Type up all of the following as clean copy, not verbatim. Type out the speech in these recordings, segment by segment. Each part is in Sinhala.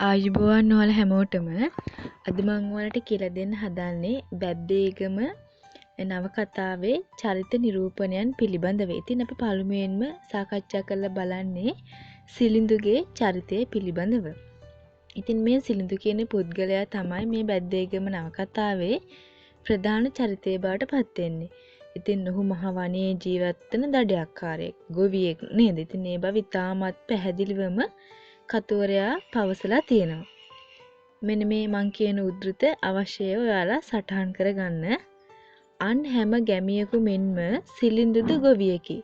ආයුබෝවන් ඔයාලා හැමෝටම අද මම ඔයාලට කියලා දෙන්න හදන්නේ බැද්දේගම නවකතාවේ චරිත නිරූපණයන් පිළිබඳව. ඉතින් අපි පළමුවෙන්ම සාකච්ඡා කරලා බලන්නේ සිලිඳුගේ චරිතය පිළිබඳව. ඉතින් මේ සිලිඳු කියන පුද්ගලයා තමයි මේ බැද්දේගම නවකතාවේ ප්‍රධාන චරිතය බවට පත් වෙන්නේ. ඉතින් ඔහු මහ වනයේ ජීවත් වෙන දඩයක්කාරයෙක්, ගොවියෙක් නේද? ඉතින් මේ බව ඉතාමත් පැහැදිලිවම කතුවරයා පවසලා තියෙනවා. මෙන්න මේ මං කියන උද්ෘත අවශ්‍යය ඔයාලා සටහන් කරගන්න. අන් හැම ගැමියෙකු මෙන්ම සිලිඳුදු ගොවියෙකි.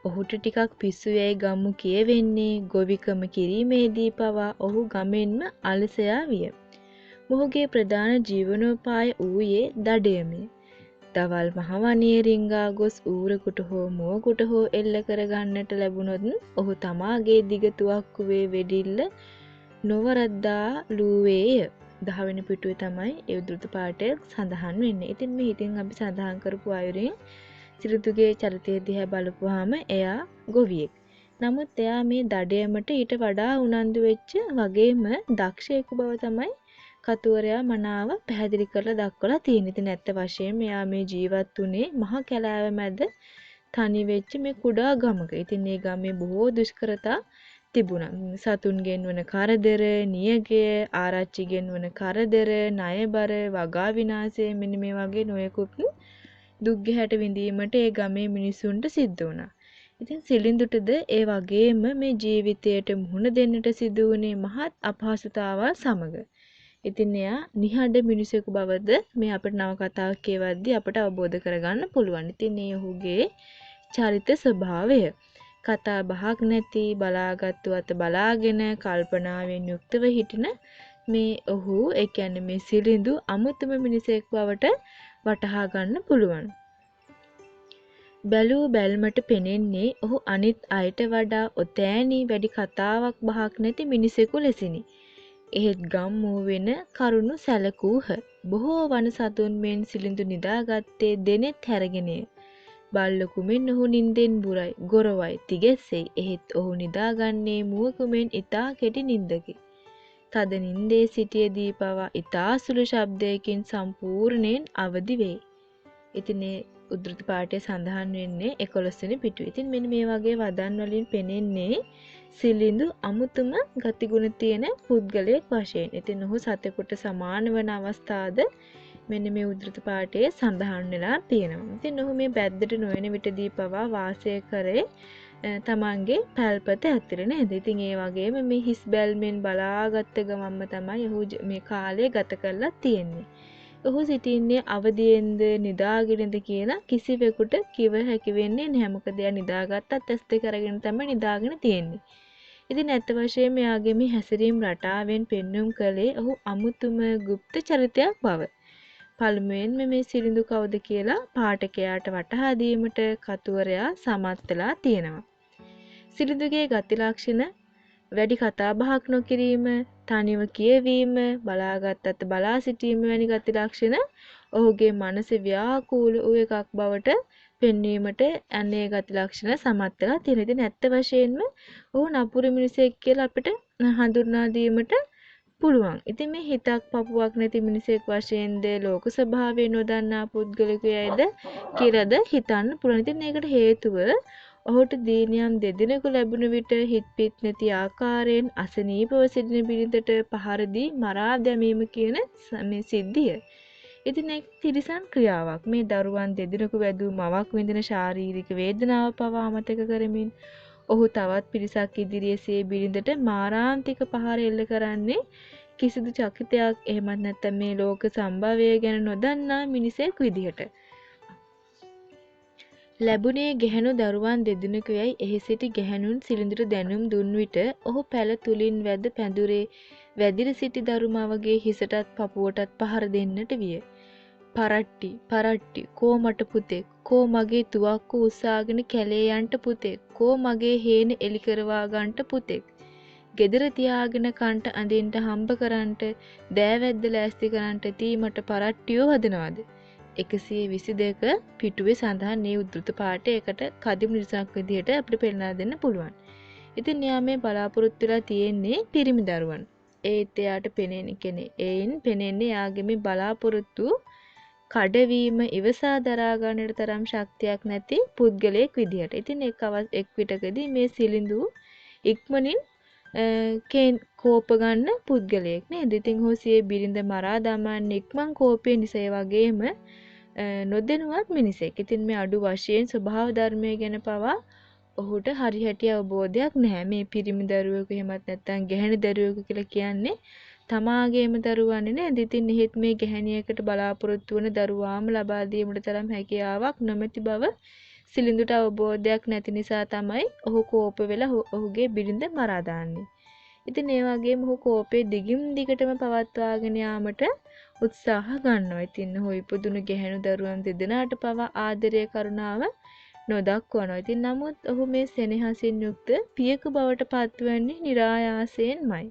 ඔහුට ටිකක් පිස්සු යයි ගම්මු කියවෙන්නේ. ගොවිකම කිරීමේදී පවා ඔහු ගමෙන්ම අලසයා විය. මොහුගේ ප්‍රධාන ජීවනෝපාය වූයේ දඩයමය. දවල් මහවනයේ රිංගා ගොස් ඌරකුට හෝ මුවකුට හෝ එල්ල කරගන්නට ලැබුණොත් ඔහු තමාගේ දිග තුවක්කුවේ වෙඩිල්ල නොවරද්දා ලූවේය. 10 වෙනි පිටුවේ තමයි ඒ උද්ෘත පාඨය සඳහන් වෙන්නේ. ඉතින් මේ හිතින් අපි සඳහන් කරපු අයුරින් සිරිඳුගේ චරිතය දිහා බලපුවාම එයා ගොවියෙක්. නමුත් එයා මේ දඩයමට ඊට වඩා උනන්දු වෙච්ච වගේම දක්ෂයෙකු බව තමයි කතුවරයා මනාව පැහැදිලි කරලා දක්වලා තියෙන. ඉතින් ඇත්ත වශයෙන්ම එයා මේ ජීවත් වුණේ මහා කැලෑව මැද තනි වෙච්ච මේ කුඩා ගමක. ඉතින් මේ ගමේ බොහෝ දුෂ්කරතා තිබුණා. සතුන්ගෙන් වන කරදර, නියගය, ආරච්චිගෙන් වන කරදර, ණයබර, වගා විනාශය මෙන්න මේ වගේ නොයෙකුත් දුක් ගැහැට විඳීමට ඒ ගමේ මිනිසුන්ට සිද්ධ වුණා. ඉතින් සිලිඳුටද ඒ වගේම මේ ජීවිතයට මුහුණ දෙන්නට සිදු වුණේ මහත් අපහසුතාවල් සමග. ඉතින් එයා නිහඬ මිනිසෙකු බවද මේ අපිට නවකතාවක් කියවද්දී අපට අවබෝධ කරගන්න පුළුවන්. ඉතින් මේ ඔහුගේ චරිත ස්වභාවය කතා බහක් නැති, බලාගත්තු අත බලාගෙන කල්පනාවෙන් යුක්තව හිටින මේ ඔහු, ඒ කියන්නේ මේ සිලිඳු අමුතුම මිනිසෙක් බවට වටහා ගන්න පුළුවන්. බැලූ බැල්මට පෙනෙන්නේ ඔහු අනිත් අයට වඩා ඔතෑණි වැඩි කතාවක් බහක් නැති මිනිසෙකු ලෙසිනි. එහෙත් ගම්මූ වෙන කරුණු සැලකූහ. බොහෝ වන සතුන් මෙන් සිලිඳු නිදාගත්තේ දෙනෙත් හැරගෙනය. බල්ලකු මෙන් ඔහු නින්දෙන් බුරයි, ගොරවයි, තිගෙස්සෙයි. එහෙත් ඔහු නිදාගන්නේ මුවකු මෙන් ඉතා කෙටි නින්දකි. තද නින්දේ සිටියදී පවා ඉතා සුළු ශබ්දයකින් සම්පූර්ණයෙන් අවදි වෙයි. ඉතින් මේ උද්ෘත පාඨය සඳහන් වෙන්නේ 11 වෙනි පිටුවේ. ඉතින් මෙන්න මේ වගේ වදන් වලින් පෙනෙන්නේ සිලිඳු අමුතුම ගතිගුණ තියෙන පුද්ගලයෙක් වශයෙන්. ඉතින් ඔහු සතෙකුට සමාන වන අවස්ථාද මෙන්න මේ උද්ෘත පාඨයේ සඳහන් වෙලා තියෙනවා. ඉතින් ඔහු මේ බැද්දට නොයන විටදී පවා වාසය කරේ තමන්ගේ පැල්පත ඇතුලේ නේද? ඉතින් ඒ වගේම මේ හිස් බැල්මෙන් බලාගත්ත ගමන්ම තමයි ඔහු මේ කාලය ගත කරලා තියෙන්නේ. ඔහු සිටින්නේ අවදියෙන්ද නිදාගෙනද කියලා කිසිවෙකුට කිව හැකි වෙන්නේ නැහැ. මොකද එයා නිදාගත්තත් ඇස් දෙක අරගෙන තමයි නිදාගෙන තියෙන්නේ. ඉතින් ඇත්ත වශයෙන්ම එයාගේ මේ හැසිරීම් රටාවෙන් පෙන්වුම් කළේ ඔහු අමුතුම গুপ্ত චරිතයක් බව. පළමුවෙන්ම මේ සිලිඳු කවුද කියලා පාඨකයාට වටහා දීමට කතුවරයා සමත් වෙලා තියෙනවා. සිලිඳුගේ ගති ලක්ෂණ වැඩි කතා බහක් නොකිරීම, තනිව කියවීම, බලාගත් අත බලා සිටීම වැනි ගති ලක්ෂණ ඔහුගේ මනස ව්‍යාකූල වූ එකක් බවට පෙන්වීමට අනේ ගති ලක්ෂණ සමත් වෙලා තියෙනවා. ඉතින් ඇත්ත වශයෙන්ම ඔහු නපුරු මිනිසෙක් කියලා අපිට හඳුන්වා දීමට පුළුවන්. ඉතින් මේ හිතක් පපුවක් නැති මිනිසෙක් වශයෙන්ද ලෝක ස්වභාවය නොදන්නා පුද්ගලයෙකුයයිද කියලාද හිතන්න පුළුවන්. ඉතින් ඒකට හේතුව ඔහුට දීනියම් දෙදෙනෙකු ලැබුණ විට හිත් පිත් නැති ආකාරයෙන් අසනීපව සිටින බිරිඳට පහර දී මරා දැමීම කියන මේ සිද්ධිය. ඉතින් ඒක තිරිසන් ක්‍රියාවක්. මේ දරුවන් දෙදෙනෙකු වැදූ මවක් විඳින ශාරීරික වේදනාව පවා අමතක කරමින් ඔහු තවත් පිරිසක් ඉදිරියේ බිරිඳට මාරාන්තික පහර එල්ල කරන්නේ කිසිදු චකිතයක් එහෙමත් නැත්නම් මේ ලෝක සම්භවය ගැන නොදන්නා මිනිසෙක් විදිහට. ලැබුණේ ගැහැණු දරුවන් දෙදෙනෙකුයයි එහි සිටි ගැහැණුන් සිලිඳුට දැනුම් දුන් විට ඔහු පැල තුලින් වැද පැඳුරේ වැදිර සිටි දරු මවගේ හිසටත් පපුවටත් පහර දෙන්නට විය. පරට්ටි පරට්ටි කෝ මට පුතෙක්, කෝ මගේ තුවක්කු උස්සාගෙන කැලේ යන්ට පුතෙක්, කෝ මගේ හේන එලි කරවා ගන්නට පුතෙක්, ගෙදර තියාගෙන කන්ට අඳින්ට හම්බ කරන්ට දෑවැද්ද ලෑස්ති කරන්ට තී මට පරට්ටියෝ හදනවද? 122 පිටුවේ සඳහන් මේ උද්ෘත පාඨයකට කදිම නිදසුනක් විදිහට අපිට පෙන්නලා දෙන්න පුළුවන්. ඉතින් එයා මේ බලාපොරොත්තු වෙලා තියෙන්නේ පිරිමි දරුවන්. ඒත් එයාට පෙනෙන කෙනෙක්. එයින් පෙනෙන්නේ යාගේ මේ බලාපොරොත්තු කඩවීම ඉවසා දරා ගන්නට තරම් ශක්තියක් නැති පුද්ගලයෙක් විදිහට. ඉතින් එක් විටකදී මේ සිලිඳු ඉක්මනින් කෝප ගන්න පුද්ගලයෙක් නේද. ඉතින් ඔහු සිය බිරිඳ මරා දමන්න ඉක්මන් කෝපය නිසා ඒ වගේම නොදැනුවත් මිනිසෙක්. ඉතින් මේ අඩු වශයෙන් ස්වභාව ධර්මය ගැන පවා ඔහුට හරිහැටි අවබෝධයක් නැහැ. මේ පිරිමි දරුවෙකු එහෙමත් නැත්නම් ගැහැණි දරුවෙකු කියලා කියන්නේ තමාගේම දරුවන්නේ නේද. ඉතින් එහෙත් මේ ගැහැණියකට බලාපොරොත්තු වන දරුවාම ලබා දීමට තරම් හැකියාවක් නොමැති බව සිලිඳුට අවබෝධයක් නැති නිසා තමයි ඔහු කෝප වෙලා ඔහුගේ බිරිඳ මරා දාන්නේ. ඉතින් ඒ වගේම ඔහු කෝපේ දිගින් දිගටම පවත්වාගෙන යාමට උත්සාහ ගන්නවා. ඉතින් ඔහු ඉපදුණු ගැහැණු දරුවන් දෙදෙනාට පවා ආදරය කරුණාව නොදක්වනවා. ඉතින් නමුත් ඔහු මේ සෙනෙහසින් යුක්ත පියෙකු බවට පත්වන්නේ નિરાයාසයෙන්මයි.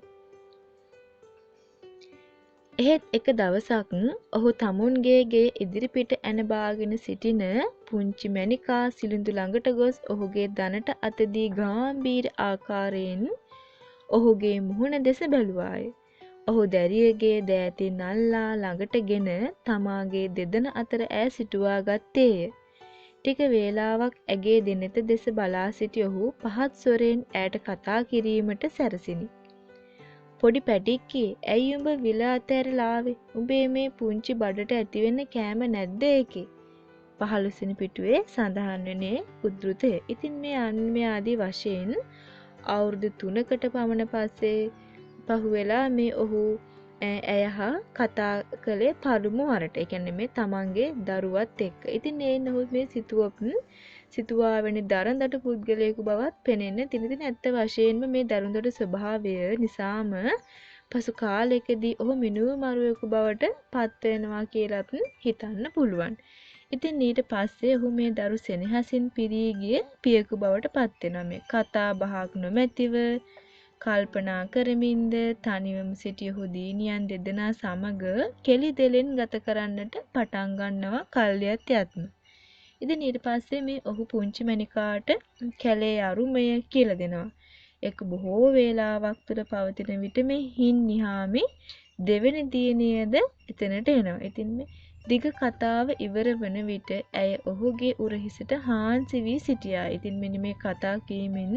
එහෙත් එක දවසක් ඔහු තමුන්ගේ ගේ ඉදිරිපිට ඇන බාගෙන සිටින පුංචි මැණිකා සිලිඳු ළඟට ගොස් ඔහුගේ දනට අත දී ගාම්භීර ආකාරයෙන් ඔහුගේ මුහුණ දෙස බැලුවාය. ඔහු දැරියගේ දෑතින් අල්ලා ළඟටගෙන තමාගේ දෙදන අතර ඈ සිටුවා ගත්තේය. ටික වේලාවක් ඇගේ දෙනෙත දෙස බලා සිටි ඔහු පහත් ස්වරයෙන් ඈට කතා කිරීමට සැරසිණි. "පොඩි පැටික්කේ, ඇයි උඹ විල අතෑරලා ආවේ? උඹේ මේ පුංචි බඩට ඇතිවෙන්න කෑම නැද්ද ඒකේ?" 15 වෙනි පිටුවේ සඳහන් වනේ උද්ෘතය. ඉතින් මේ අන්‍ය ආදී වශයෙන් අවුරුදු 3කට පමණ පස්සේ පහුවෙලා මේ ඔහු ඇය හා කතා කළේ පළමු වරට. ඒ කියන්නේ මේ තමන්ගේ දරුවත් එක්ක. ඉතින් ඔහු මේ සිතුවා වෙන දරඳට පුද්ගලයෙකු බවත් පෙනෙන්න තිනිතින් ඇත්ත වශයෙන්ම මේ දරුඳට ස්වභාවය නිසාම පසු කාලයකදී ඔහු මිනුව මරුවෙකු බවට පත් වෙනවා කියලාත් හිතන්න පුළුවන්. ඉතින් ඊට පස්සේ ඔහු මේ දරු සෙනෙහසින් පිරී ගිය පියෙකු බවට පත් වෙනවා. මේ කතා බහක් නොමැතිව කල්පනා කරමින්ද තනිවම සිටි ඔහු දීනියන් දෙදෙනා සමග කෙලි දෙලෙන් ගත කරන්නට පටන් ගන්නවා කල්යත් යත්ම. ඉතින් ඊට පස්සේ මේ ඔහු පුංචි මැණිකාට කැලේ අරුමය කියලා දෙනවා. ඒක බොහෝ වේලාවක් තුර පවතින විට මේ හින් නිහාමි දෙවෙනි දියණියද එතනට එනවා. ඉතින් මේ දිග කතාව ඉවර වන විට ඇය ඔහුගේ උරහිසට හාන්සි වී සිටියා. ඉතින් මෙන්න මේ කතා කීමෙන්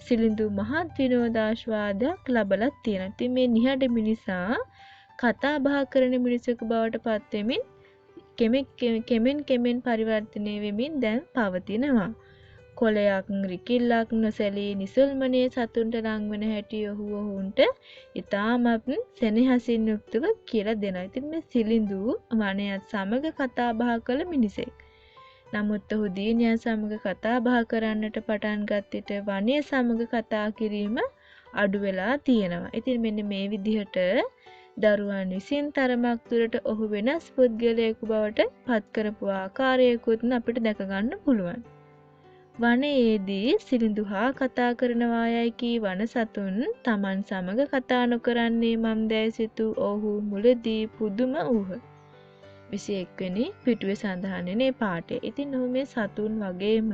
සිලිඳු මහත් විනෝදාස්වාදයක් ලබලත් තියෙනවා. ඉතින් මේ නිහඬ මිනිසා කතා බහ කරන මිනිසෙකු බවට පත් වෙමින් කෙමෙන් පරිවර්තනය වෙමින් දැන් පවතිනවා. කොලයක් රිකිල්ලක් නොසැලී නිසල්මනේ සතුන්ට ලං වෙන හැටි ඔහුන්ට ඉතාමත් සෙනෙහසින් යුක්තව කියලා දෙනවා. ඉතින් මේ සිලිඳු වනයත් සමග කතා බහ කළ මිනිසෙක්. නමුත් ඔහු දීනියන් සමග කතා බහ කරන්නට පටන් ගත් විට වනය සමග කතා කිරීම අඩු වෙලා තියෙනවා. ඉතින් මෙන්න මේ විදිහට දරුවන් විසින් තරමක් දුරට ඔහු වෙනස් පුද්ගලයෙකු බවට පත් කරපු ආකාරයකුත් අපිට දැක ගන්න පුළුවන්. වනයේදී සිලිඳු හා කතා කරනවා යයි කී වන සතුන් Taman සමග කතා නොකරන්නේ මන්දැයි සිතූ ඔහු මුලදී පුදුම වූහ. 21 වෙනි පිටුවේ සඳහන් වෙන පාඩේ. ඉතින් ඔහු මේ සතුන් වගේම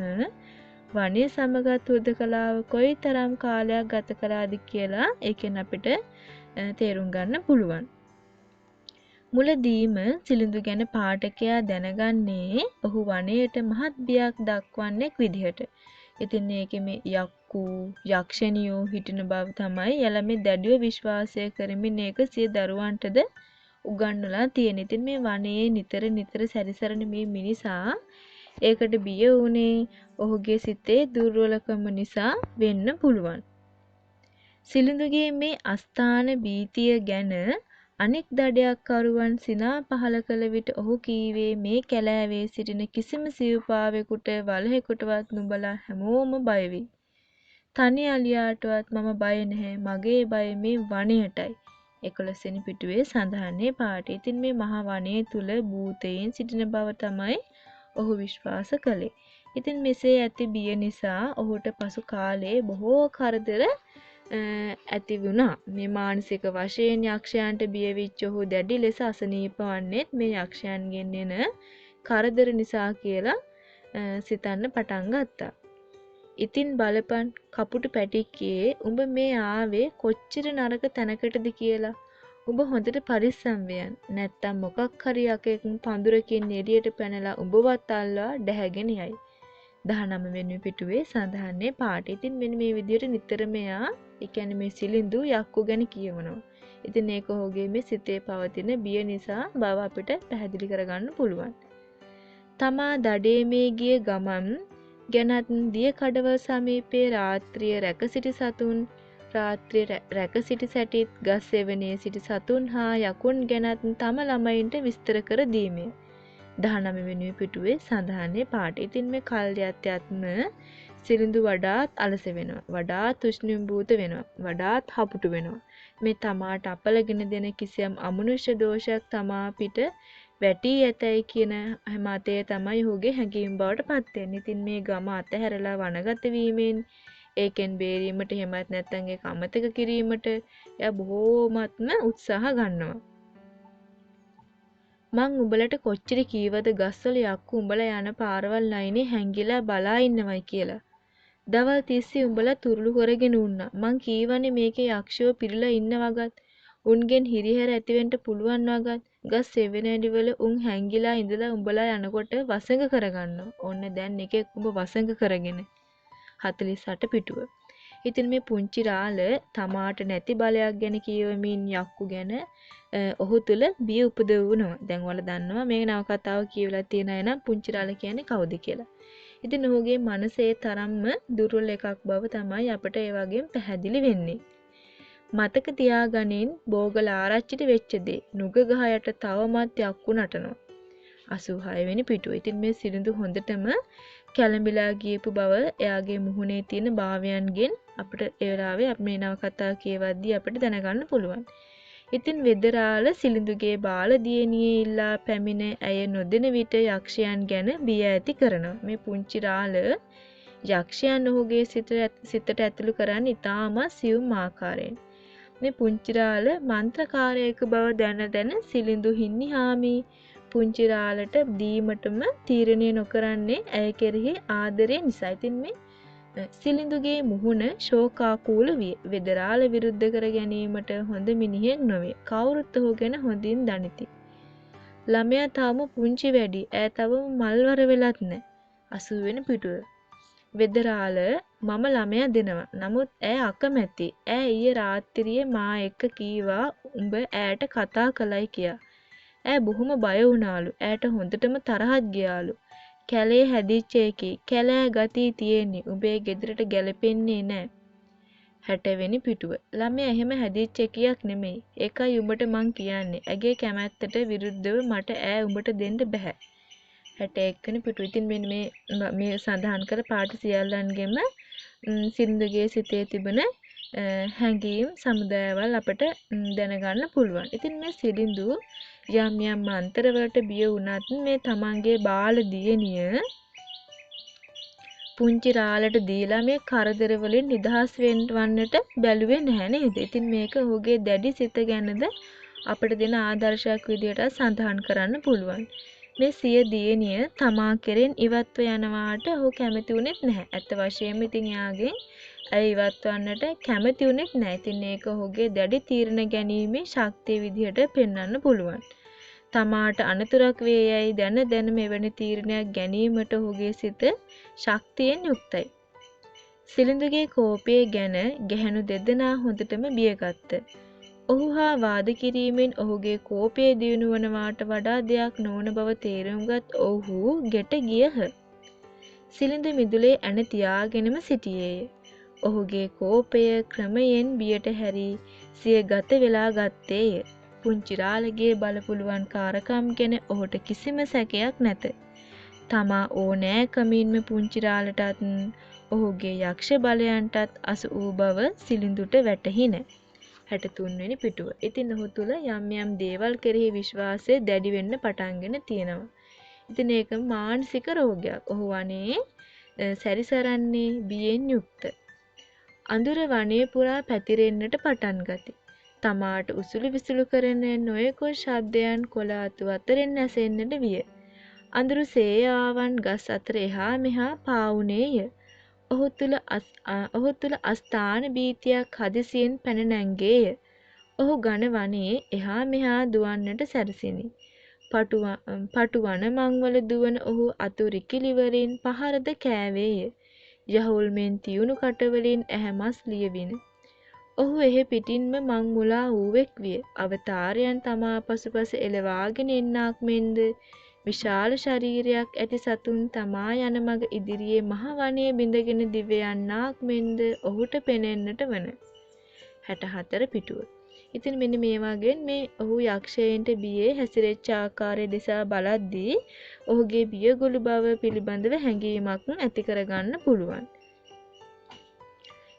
වනය සමගත් හුදකලාව කොයිතරම් කාලයක් ගත කළාද කියලා ඒකෙන් අපිට තේරුම් ගන්න පුළුවන්. මුලදීම සිලිඳු ගැන පාඨකයා දැනගන්නේ ඔහු වනයේට මහත් බියක් දක්වන්නෙක් විදිහට. ඉතින් ඒකේ මේ යක්ෂණියෝ හිටින බව තමයි යාළමේ දැඩිව විශ්වාසය කරමින් ඒක සිය දරුවන්ටද උගන්වලා තියෙන. ඉතින් මේ වනයේ නිතර සැරිසරන මේ මිනිසා ඒකට බිය වුණේ ඔහුගේ සිතේ දුර්වලකම නිසා වෙන්න පුළුවන්. සිලිඳුගේ මේ අස්ථාන භීතිය ගැන අනෙක් දඩයක්කරුවන් සිනා පහල කළ විට ඔහු කීවේ මේ කැලෑවේ සිටින කිසිම සිව්පාවෙකුට වලහෙකුටවත් නුඹලා හැමෝම බය වෙයි. තනි අලියාටවත් මම බය නැහැ. මගේ බය මේ වනයටයි. 11 වෙනි පිටුවේ සඳහන්නේ පාඩේ. ඉතින් මේ මහා වනයේ තුල භූතයන් සිටින බව තමයි ඔහු විශ්වාස කළේ. ඉතින් මෙසේ ඇති බිය නිසා ඔහුට පසු කාලයේ බොහෝ කරදර ඇති වුණා. මේ මානසික වශයෙන් යක්ෂයන්ට බිය වෙච්ච ඔහු දැඩි ලෙස අසනීප වන්නේත් මේ යක්ෂයන්ගෙන් එන කරදර නිසා කියලා සිතන්න පටන් ගත්තා. ඉතින් බලපන් කපුටු පැටික්කේ උඹ මේ ආවේ කොච්චර නරක තැනකටද කියලා. උඹ හොඳට පරිස්සම් වෙයන්. නැත්තම් මොකක් හරි යකෙක් පඳුරකින් එළියට පැනලා උඹවත් අල්ලලා ඩැහැගෙන යයි. 19 වෙනි පිටුවේ සඳහන්නේ පාට. ඉතින් මෙන්න මේ විදිහට නිතරම එයා ඒ කියන්නේ මේ සිලිඳු යක්කු ගැන කියවනවා. ඉතින් ඒක ඔහුගේ මේ සිතේ පවතින බිය නිසා බව අපිට පැහැදිලි කරගන්න පුළුවන්. තමා දඩේමේ ගිය ගමන් ගැනත් දිය කඩවල් සමීපයේ රාත්‍රිය රැක සිටි සතුන් රාත්‍රිය රැක සිටි සැටිත් ගස් සෙවණේ සිටි සතුන් හා යකුන් ගැනත් තම ළමයින්ට විස්තර කර දීමේ 19 වෙනි පිටුවේ සඳහන්නේ පාට. ඉතින් මේ කල්යත්‍යත්ම සිරිඳු වඩාත් අලස වෙනවා. වඩාත් උෂ්ණිම්භූත වෙනවා. වඩාත් හපුටු වෙනවා. මේ තමාට අපලගෙන දෙන කිසියම් අමනුෂ්‍ය දෝෂයක් තමා පිට වැටි ඇතයි කියන මතය තමයි ඔහුගේ හැඟීම් බවට පත් වෙන්නේ. ඉතින් මේ ගම අතහැරලා වනගත වීමෙන් ඒකෙන් බේරීමට එහෙමත් නැත්නම් ඒක අමතක කිරීමට එයා බොහෝමත්ම උත්සාහ ගන්නවා. මං උඹලට කොච්චර කීවද ගස්වල යක්කු උඹලා යන පාරවල් ලයිනේ හැංගිලා බලා ඉන්නවයි කියලා. දවල් තිස්සේ උඹලා තුරුළු කරගෙන උන්නා. මං කීවනේ මේකේ යක්ෂයෝ පිරලා ඉන්න වගත් උන්ගෙන් හිරිහැර ඇතිවෙන්න පුළුවන් වගත් ගස් සෙවෙනැලි වල උන් හැංගිලා ඉඳලා උඹලා යනකොට වසඟ කරගන්නවා. ඔන්න දැන් එකෙක් උඹ වසඟ කරගෙන 48 පිටුව. ඉතින් මේ පුංචි රාළ තමාට නැති බලයක් ගැන කියවමින් යක්කු ගැන ඔහු තුල බිය උපදවනවා. දැන් ඔයාලා දන්නවා මේ නවකතාව කියවලා තියෙන අය නම් පුංචි රාළ කියන්නේ කවුද කියලා. ඉතින් ඔහුගේ මනසේ තරම්ම දුර්වල එකක් බව තමයි අපිට ඒ වගේම පැහැදිලි වෙන්නේ. මතක තියාගනින් බෝගල ආරච්චිට වෙච්ච දේ නුග ගහ යට තවමත් යක්කු නටනවා. 86 වෙනි පිටුව. ඉතින් මේ සිරිඳු හොඳටම කැළඹිලා ගියපු බව එයාගේ මුහුණේ තියෙන භාවයන්ගෙන් අපිට ඒ වෙලාවේ අපි මේ නවකතාව කියවද්දී අපිට දැනගන්න පුළුවන්. ඉතින් වෙදරාළ සිලිඳුගේ බාල දියණියේ ඉල්ලා පැමිණ ඇය නොදෙන විට යක්ෂයන් ගැන බිය ඇති කරනවා. මේ පුංචි රාළ යක්ෂයන් ඔහුගේ සිතට ඇතුළු කරන්නේ ඉතාම සියුම් ආකාරයෙන්. මේ පුංචි රාළ මන්ත්‍රකාරයෙකු බව දැන සිලිඳු හින්නිහාමි පුංචි රාළට දීමටම තීරණය නොකරන්නේ ඇය කෙරෙහි ආදරය නිසා. ඉතින් මේ සිලිඳුගේ මුහුණ ශෝකාකූල විය. වෙදරාළ විරුද්ධ කර ගැනීමට හොඳ මිනිහෙක් නොවේ. කවුරුත් ඔහු ගැන හොඳින් දනිති. ළමයා තාම පුංචි වැඩි. ඈ තවම මල්වර වෙලත් නැහැ. 80 වෙනි පිටුව. වෙදරාළ මම ළමයා දෙනවා. නමුත් ඈ අකමැති. ඈ ඊයේ රාත්‍රියේ මා එක්ක කීවා උඹ ඈට කතා කළයි කියා. ඈ බොහොම බය වුණාලු. ඈට හොඳටම තරහක් ගියාලු. කැලේ හැදිච්ච එකේ කැලෑ ගතිය තියෙන්නේ. උඹේ ගෙදරට ගැලපෙන්නේ නැහැ. 60 වෙනි පිටුව. ළමයා එහෙම හැදිච්ච එකියක් නෙමෙයි. ඒකයි උඹට මං කියන්නේ. ඇගේ කැමැත්තට විරුද්ධව මට ඈ උඹට දෙන්න බෑ. 61 වෙනි පිටුව. ඉතින් මෙන්න මේ සඳහන් කර පාට සියල්ලන්ගෙම සිරිඳුගේ සිතේ තිබෙන හැඟීම් සමුදායවල අපට දැනගන්න පුළුවන්. ඉතින් මේ සිරිඳු යම් යම් අන්තරවලට බිය වුණත් මේ තමන්ගේ බාල දියණිය පුංචි රාළට දීලා මේ කරදර වලින් නිදහස් වන්නට බැලුවේ නැහැ නේද? ඉතින් මේක ඔහුගේ දැඩි සිත ගැනද අපිට දෙන ආදර්ශයක් විදියට සඳහන් කරන්න පුළුවන්. මේ සිය දියණිය තමා කෙරෙන් ඉවත්ව යනවාට ඔහු කැමති වුණෙත් නැහැ. ඇත්ත වශයෙන්ම ඉතින් යාගෙන් ඇය ඉවත් වන්නට කැමති වුණෙත් නැහැ. ඉතින් ඒක ඔහුගේ දැඩි තීරණ ගැනීමේ ශක්තිය විදිහට පෙන්වන්න පුළුවන්. තමාට අනතුරක් වේ යයි දැන මෙවැනි තීරණයක් ගැනීමට ඔහුගේ සිත ශක්තියෙන් යුක්තයි. සිලිඳුගේ කෝපය ගැන ගැහැණු දෙදෙනා හොඳටම බියගත්ත. ඔහු හා වාද කිරීමෙන් ඔහුගේ කෝපය දියුණු වනවාට වඩා දෙයක් නොවන බව තේරුම්ගත් ඔහු ගෙට ගියහ. සිලිඳු මිදුලේ ඇන තියාගෙනම සිටියේය. ඔහුගේ කෝපය ක්‍රමයෙන් බියට හැරී සිය ගත වෙලා ගත්තේය. පුංචි රාළගේ බලපුලුවන් කාරකම් ගැන ඔහුට කිසිම සැකයක් නැත. තමා ඕනෑකමින්ම පුංචි රාළටත් ඔහුගේ යක්ෂ බලයන්ටත් අසු වූ බව සිලිඳුට වැටහිණ. 63 වෙනි පිටුව. ඉතින් ඔහු තුල යම් යම් දේවල් කෙරෙහි විශ්වාසය දැඩි වෙන්න පටන්ගෙන තියෙනවා. ඉතින් ඒක මානසික රෝගයක්. ඔහු වනේ සැරිසරන්නේ බියෙන් යුක්ත. අඳුර වනයේ පුරා පැතිරෙන්නට පටන් ගති. තමාට උසුළු විසුළු කරන නොයෙකුත් ශබ්දයන් කොළ අතු අතරින් ඇසෙන්නට විය. අඳුරු සේයාවන් ගස් අතර එහා මෙහා පාවුනේය. ඔහු තුළ අස්ථාන භීතියක් හදිසියෙන් පැන නැංගේය. ඔහු ඝන වනයේ එහා මෙහා දුවන්නට සැරසිණි. පටු වන මංවල දුවන ඔහු අතු රිකිලිවලින් පහරද කෑවේය. යහුල් මෙන් තියුණු කටවලින් ඇහැමස් ලියවිණ. ඔහු එහි පිටින්ම මං මුලා වූවෙක් විය. අවතාරයන් තමා පසුපස එළවාගෙන එන්නාක් මෙන්ද විශාල ශරීරයක් ඇති සතුන් තමා යන මග ඉදිරියේ මහ වනය බිඳගෙන දිව යන්නාක් මෙන්ද ඔහුට පෙනෙන්නට වන. 64 පිටුව. ඉතින් මෙන්න මේ වගේ මේ ඔහු යක්ෂයන්ට බියේ හැසිරෙච්ච ආකාරය දිසා බලද්දී ඔහුගේ බියගොළු බව පිළිබඳව හැඟීමක් ඇති කරගන්න පුළුවන්.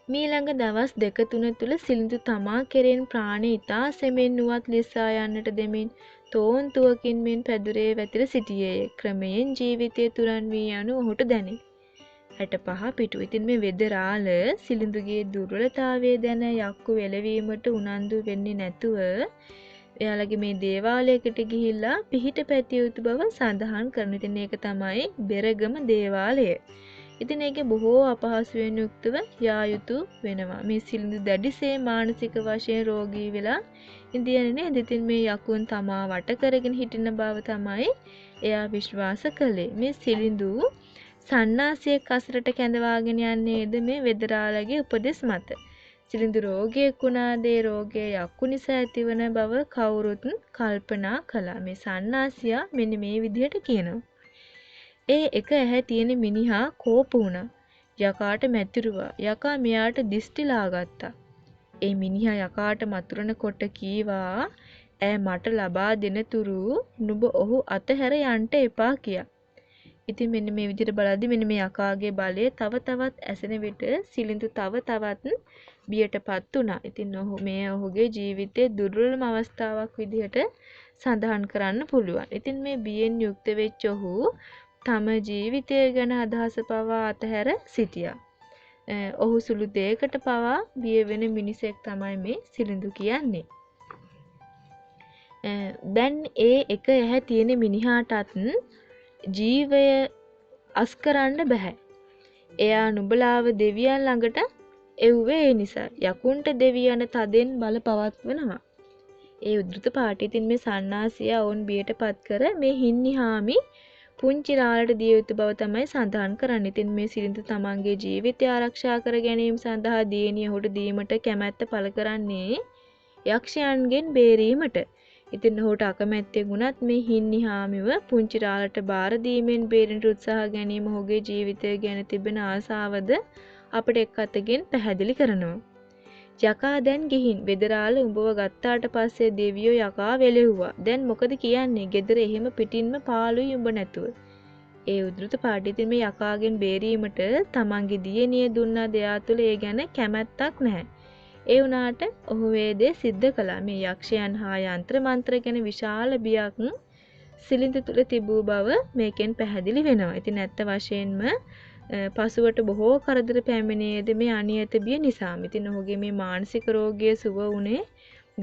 මීළඟ දවස් 2-3 තුල සිලිඳු තමා කෙරෙන් ප්‍රාණය ඉතා සෙමෙන් නුවත් ලිස්සා යන්නට දෙමින් තෝන්තුවකින් මෙන් පැදුරේ වැතිර සිටියේය. ක්‍රමයෙන් ජීවිතය තුරන් වී යනු ඔහුට දැනේ. 65 පිටු. ඉතින් මේ වෙදරාළ සිලිඳුගේ දුර්වලතාවය දැන යක්කු වෙලවීමට උනන්දු වෙන්නේ නැතුව එයාලගේ මේ දේවාලයකට ගිහිල්ලා පිහිට පැතිය යුතු බව සඳහන් කරනවා. ඉතින් ඒක තමයි බෙරගම දේවාලය. ඉතින් ඒකේ බොහෝ අපහසුයෙන් යුක්තව යා යුතු වෙනවා. මේ සිලිඳු දැඩිසේ මානසික වශයෙන් රෝගී වෙලා ඉන්දියනේ නේද? ඉතින් මේ යකුන් තමා වට කරගෙන හිටින බව තමයි එයා විශ්වාස කළේ. මේ සිලිඳු සන්නාසියෙක් අසරට කැඳවාගෙන යන්නේද මේ වෙදරාළගේ උපදෙස් මත. සිලිඳු රෝගයක් වුණාද ඒ රෝගය යක්කු නිසා ඇතිවන බව කවුරුත් කල්පනා කළා. මේ සන්නාසියා මෙන්න මේ විදිහට කියනවා. ඒ එක ඇහැ තියෙන මිනිහා කෝප වුණා. යකාට මැතිරුවා. යකා මෙයාට දිස්ටිලා ගත්තා. ඒ මිනිහා යකාට මතුරනකොට කීවා ඈ මට ලබා දෙන තුරු නුඹ ඔහු අතහැර යන්න එපා කියා. ඉතින් මෙන්න මේ විදිහට බලද්දි මෙන්න මේ යකාගේ බලය තව තවත් ඇසෙන විට සිලිඳු තව තවත් බියටපත් වුණා. ඉතින් ඔහුගේ ජීවිතයේ දුර්වලම අවස්ථාවක් විදිහට සඳහන් කරන්න පුළුවන්. ඉතින් මේ බියෙන් යුක්ත වෙච්ච ඔහු තම ජීවිතය ගැන අදහස පවා අතහැර සිටියා. ඔහු සුළු දෙයකට පවා බිය වෙන මිනිසෙක් තමයි මේ සිලිඳු කියන්නේ. දැන් ඒ එක ඇහැ තියෙන මිනිහාටත් ජීවය අස් කරන්න බෑ. එයා නුඹලාව දෙවියන් ළඟට එව්වේ ඒ නිසා. යකුන්ට දෙවියන් තදෙන් බල පවත්වනවා. ඒ උද්දෘත පාඨයෙන් මේ සන්නාසියා වුන් බියටපත් කර මේ හින්නිහාමි පුංචි රාළට දිය යුතු බව තමයි සඳහන් කරන්නේ. ඉතින් මේ සිලිඳු තමන්ගේ ජීවිතය ආරක්ෂා කර ගැනීම සඳහා දියණිය ඔහුට දීමට කැමැත්ත පළ කරන්නේ යක්ෂයන්ගෙන් බේරීමට. ඉතින් ඔහුට අකමැත්තෙන් වුණත් මේ හින්නිහාමිව පුංචි රාළට බාර දීමෙන් බේරෙන්න උත්සාහ ගැනීම ඔහුගේ ජීවිතය ගැන තිබෙන ආසාවද අපිට එක් අතකින් පැහැදිලි කරනවා. යකා දැන් ගිහින් වෙදරාළ උඹව ගත්තාට පස්සේ දෙවියෝ යකා වෙලෙව්වා. දැන් මොකද කියන්නේ? ගෙදර එහෙම පිටින්ම පාළුයි උඹ නැතුව. ඒ උද්දෘත පාඨයෙන් මේ යකාගෙන් බේරීමට තමන්ගේ දියණිය දුන්නා දෙයා තුළ ඒ ගැන කැමැත්තක් නැහැ. ඒ වුණාට ඔහු වේදේ සිද්ධ කළා. මේ යක්ෂයන් හා යంత్ర මන්ත්‍ර ගැන විශාල බියක් සිලිඳු තුළ තිබූ බව මේකෙන් පැහැදිලි වෙනවා. ඉතින් ඇත්ත වශයෙන්ම පසුවට බොහෝ කරදර පැමිණියේද මේ අනියත බිය නිසාම. ඉතින් ඔහුගේ මේ මානසික රෝගය සුව වුණේ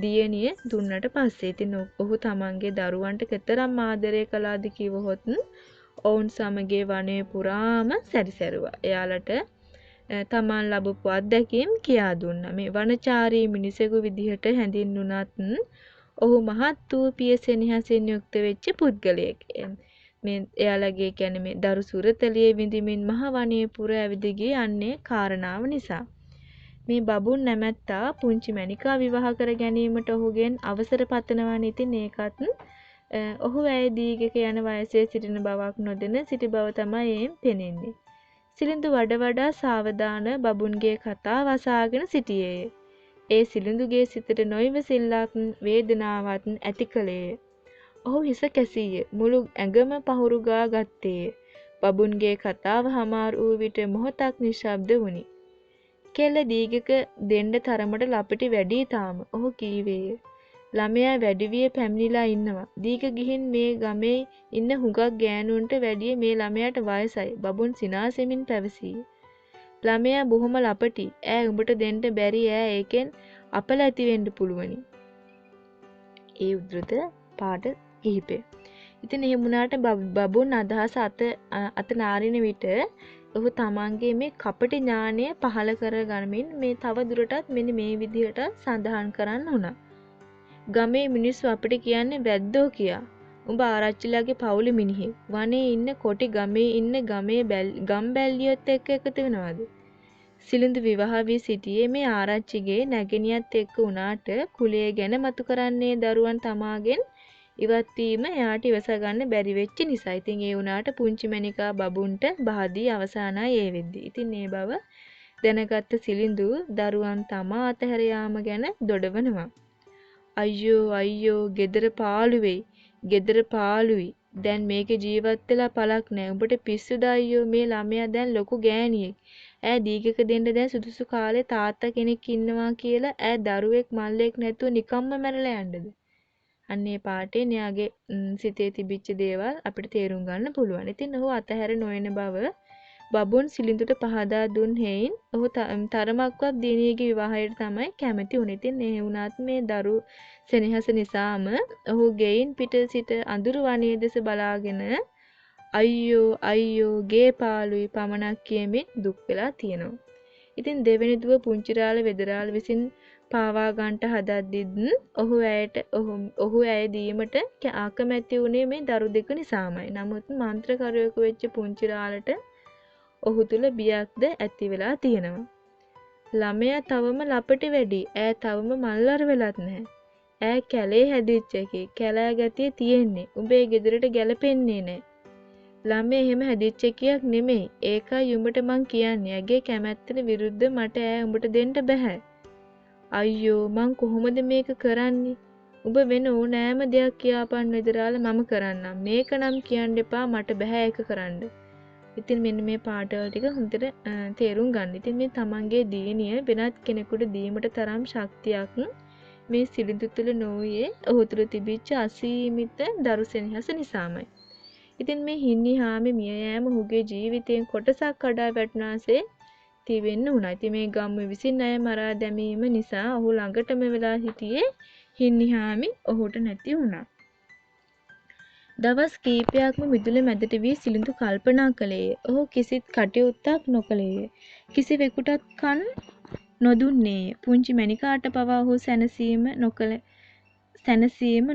දියණිය දුන්නට පස්සේ. ඉතින් ඔහු තමන්ගේ දරුවන්ට කතරම් ආදරය කළාද කිව්වොත් ඔවුන් සමගයේ වනයේ පුරාම සැරිසැරුවා. එයාලට තමන් ලැබපු අත්දැකීම් කියා දුන්නා. මේ වනචාරී මිනිසෙකු විදිහට හැඳින්වුණත් ඔහු මහත් වූ පිය සෙනෙහසින් යුක්ත වෙච්ච පුද්ගලයෙක්. මේ එයාලගේ කියන්නේ මේ දරු සුරතලියේ විඳිමින් මහ වනයේ පුර ඇවිද ගියේ යන්නේ කාරණාව නිසා. මේ බබුන් නැමැත්තා පුංචි මණිකා විවාහ කර ගැනීමට ඔහුගෙන් අවසර පතනවානේ. ඉතින් ඒකත් ඔහු ඇය දීගක යන වයසේ සිටින බවක් නොදෙන සිටි බව තමයි එයින් පෙනෙන්නේ. සිලිඳු වඩා සාවධාන බබුන්ගේ කතා වසාගෙන සිටියේය. ඒ සිලිඳුගේ සිතට නොයිවසිල්ලක් වේදනාවක් ඇති කළේය. ඔහු හිස කැසීය. මුළු ඇඟම පහුරු ගා ගත්තේය. බබුන්ගේ කතාව හමාර වූ විට මොහොතක් නිශ්ශබ්ද වුණි. කෙල්ල දීගක දෙන්න තරමට ලපටි වැඩි තාම. ඔහු කීවේය. ළමයා වැඩි විය පැමිණිලා ඉන්නවා. දීග ගිහින් මේ ගමේ ඉන්න හුඟක් ගෑනුන්ට වැඩිය මේ ළමයාට වයසයි. බබුන් සිනාසෙමින් පැවසීය. ළමයා බොහොම ලපටි. ඈ උඹට දෙන්න බැරි ඈ ඒකෙන් අපල ඇති වෙන්න පුළුවනි. ඒ උද්දෘත පාඩ කිහිපය. ඉතින් එහෙම වුණාට බබුන් අදහස අත නාරින විට ඔහු තමන්ගේ මේ කපටි ඥානය පහළ කරගනිමින් මේ තව දුරටත් මෙන්න මේ විදිහට සඳහන් කරන්න වුණා. ගමේ මිනිස්සු අපිට කියන්නේ වැද්දෝ කියා. උඹ ආරච්චිලාගේ පවුලේ මිනිහෙක්. වනේ ඉන්න කොටි ගමේ ඉන්න ගම් බැල්ලියොත් එක්ක එකතු වෙනවද? සිලිඳු විවාහ වී සිටියේ මේ ආරච්චිගේ නැගණියත් එක්ක උනාට කුලය ගැන මතු කරන්නේ දරුවන් තමාගෙන් ඉවත් වීම එයාට ඉවස ගන්න බැරි වෙච්ච නිසා. ඉතින් ඒ උනාට පුංචි මණිකා බබුන්ට බහදී අවසానයි ඒ වෙද්දී. ඉතින් මේ බව දැනගත්ත සිලිඳු දරුවන් තමා අතහැර යාම ගැන දොඩවනවා. අයියෝ අයියෝ ගෙදර පාළු වෙයි. ගෙදර පාළුයි. දැන් මේකේ ජීවත් වෙලා පළක් නැහැ. උඹට පිස්සුද අයියෝ මේ ළමයා දැන් ලොකු ගෑණියෙක්. ඈ දීගක දෙන්න දැන් සුදුසු කාලේ තාත්තා කෙනෙක් ඉන්නවා කියලා ඈ දරුවෙක් මල්ලෙක් නැතුව නිකම්ම මැරලා යන්නද? අන්නේ පාටේ න්යාගේ සිතේ තිබිච්ච දේවල් අපිට තේරුම් ගන්න පුළුවන්. ඉතින් ඔහු අතහැර නොයන බව බබුන් සිලිඳුට පහදා දුන් හේයින් ඔහු තරමක්වත් දිනියගේ විවාහයට තමයි කැමති වුනේ. ඉතින් ඒ වුණත් මේ දරු සෙනෙහස නිසාම ඔහු ගෙයින් පිට සිට අඳුරු වනයේ දෙස බලාගෙන අයියෝ අයියෝ ගේ පාළුයි පමණක් කියමින් දුක් වෙලා තියෙනවා. ඉතින් දෙවෙනි දුව පුංචිරාළ වෙදරාළ විසින් පාවා ගන්නට හදද්දිත් ඔහු ඇය දීමට අකමැති වුණේ මේ දරු දෙක නිසාමයි. නමුත් මන්ත්‍රකරුවෙකු වෙච්ච පුංචිරාළට ඔහු තුල බියක්ද ඇති වෙලා තියෙනවා. ළමයා තවම ලපටි වැඩි. ඈ තවම මල්ලර වෙලත් නැහැ. ඈ කැලේ හැදිච්ච එකේ කැලෑ ගතිය තියෙන්නේ. උඹේ ගෙදරට ගැලපෙන්නේ නැහැ. ළමයා එහෙම හැදිච්ච එකක් නෙමෙයි. ඒකයි උඹට මං කියන්නේ. ඇගේ කැමැත්තට විරුද්ධ මට ඈ උඹට දෙන්න බෑ. අයියෝ මං කොහොමද මේක කරන්නේ? උඹ වෙන ඕනෑම දෙයක් කියාපන් වෙදරාළ මම කරන්නම්. මේක නම් කියන්න එපා මට බෑ ඒක කරන්න. ඉතින් මෙන්න මේ පාඩවල ටික හොඳට තේරුම් ගන්න. ඉතින් මේ තමන්ගේ දියණිය වෙනත් කෙනෙකුට දීමට තරම් ශක්තියක් මේ සිලිඳු තුළ නොවේ ඔහු තුළ තිබිච්ච අසීමිත දරු සෙනෙහස නිසාමයි. ඉතින් මේ හින්නිහාමි මිය යෑම ඔහුගේ ජීවිතයෙන් කොටසක් කඩා වැටුණාසේ තිබෙන්න උනා. ඉතින් මේ ගම්ම විසින් අය මරා දැමීම නිසා ඔහු ළඟටම වෙලා හිටියේ හින්නිහාමි ඔහුට නැති වුණා. දවස් කීපයක්ම මිදුල මැදට වී සිලිඳු කල්පනා කළේය. ඔහු කිසිත් කටයුත්තක් නොකළේය. කිසිවෙකුටත් කන් නොදුන්නේය. පුංචි මණිකාට පවා ඔහු සැනසීම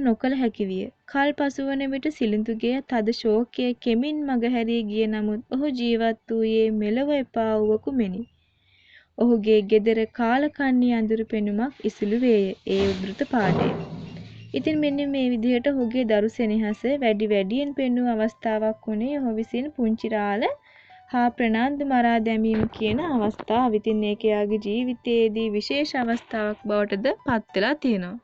නොකළ හැකි විය. කල් පසුවන විට සිලිඳුගේ තද ශෝකය කෙමින් මගහැරී ගිය නමුත් ඔහු ජීවත් වූයේ මෙලොව එපා වූවකු මෙනි. ඔහුගේ ගෙදර කාලකන්ණී අඳුරු පෙනුමක් ඉසිලු වේය. ඒ උද්ෘත පාඨය. ඉතින් මෙන්න මේ විදිහට ඔහුගේ දරු සෙනෙහස වැඩියෙන් පෙන්වූ අවස්ථාවක් වුණේ ඔහු විසින් පුංචිරාළ හා ප්‍රනාන්දු මරා දැමීම කියන අවස්ථාව. ඉතින් ඒක යාගේ ජීවිතයේදී විශේෂ අවස්ථාවක් බවටද පත් වෙලා තියෙනවා.